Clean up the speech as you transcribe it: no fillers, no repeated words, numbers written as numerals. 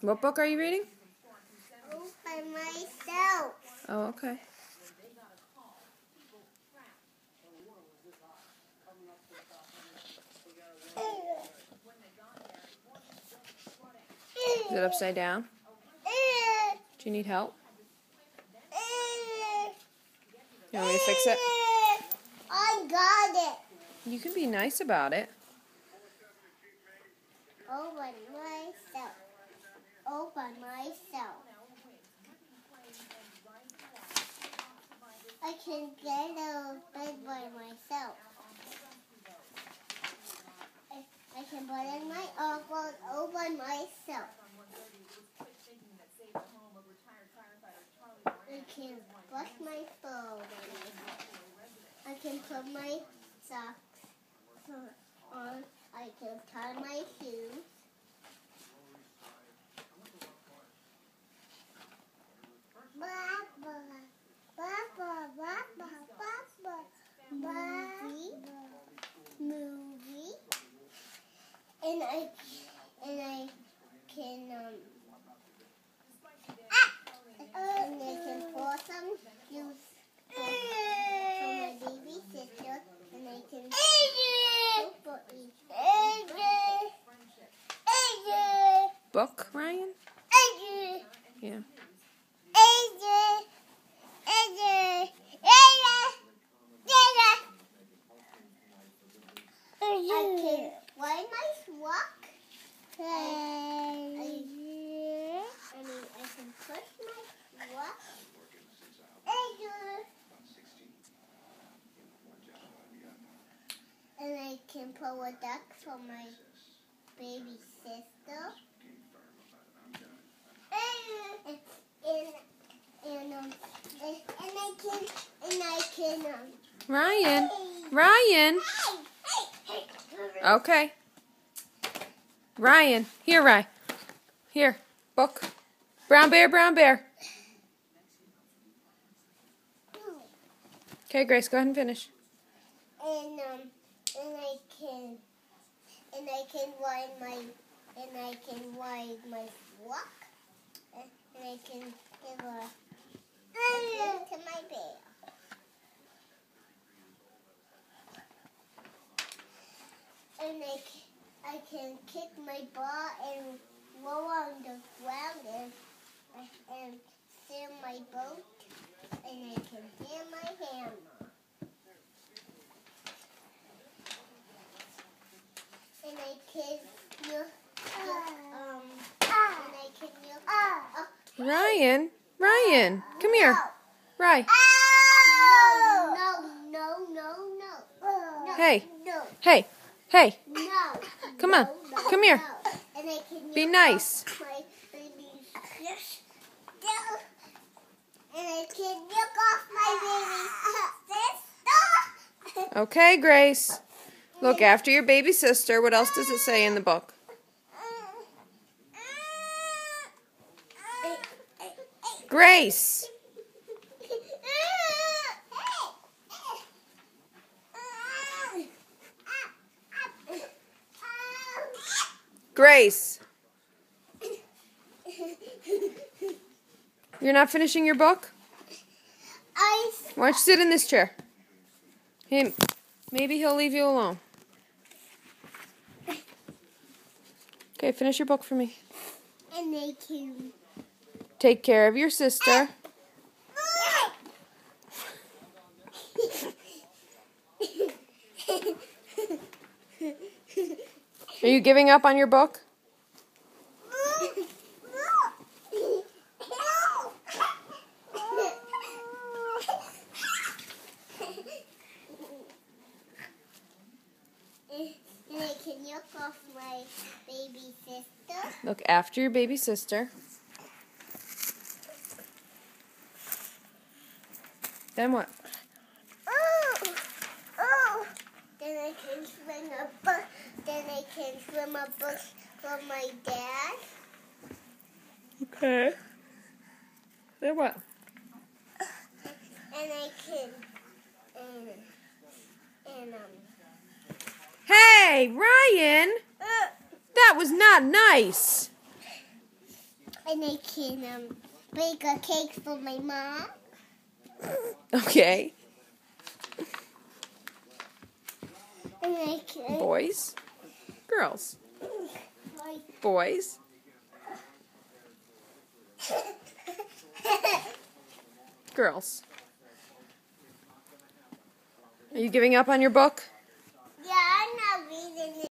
What book are you reading? All by myself. Oh, okay. Is it upside down? Do you need help? You want me to fix it? I got it. You can be nice about it. All by myself. All by myself. I can get out of bed by myself. I can put in my uncle all by myself. I can brush my phone. I can put my socks on. I can tie my shoes. Movie. And I can pour some juice for my baby sister, and I can cook for each. Book, Ryan? Yeah. I can ride my walk. I can push my walk. And I can pull a duck for my baby sister. And I can Ryan. Okay. Ryan. Here, Ryan. Here. Book. Brown bear, brown bear. Okay, Grace, go ahead and finish. And I can ride my walk. And I can give a to my bear. And I can kick my ball and roll on the ground and steer my boat, and I can hear my hammer. And I can Ryan, come here. Ryan. No. Hey. No. Hey. No. Come on. Come here. And I can Be nice. My baby sister. And I can look off my baby sister. Okay, Grace. Look after your baby sister. What else does it say in the book? Grace. Grace. You're not finishing your book? Why don't you sit in this chair? Maybe he'll leave you alone. Okay, finish your book for me. And they can take care of your sister. Are you giving up on your book? And I can look off my baby sister. Look after your baby sister. Then what? Then I can swim a bush. Then I can swim a bush for my dad. Okay. Then what? And I can Hey, Ryan! That was not nice. And I can bake a cake for my mom. Okay. And I can... Boys? Girls? Boys? Girls? Are you giving up on your book? Yeah, I'm not reading it.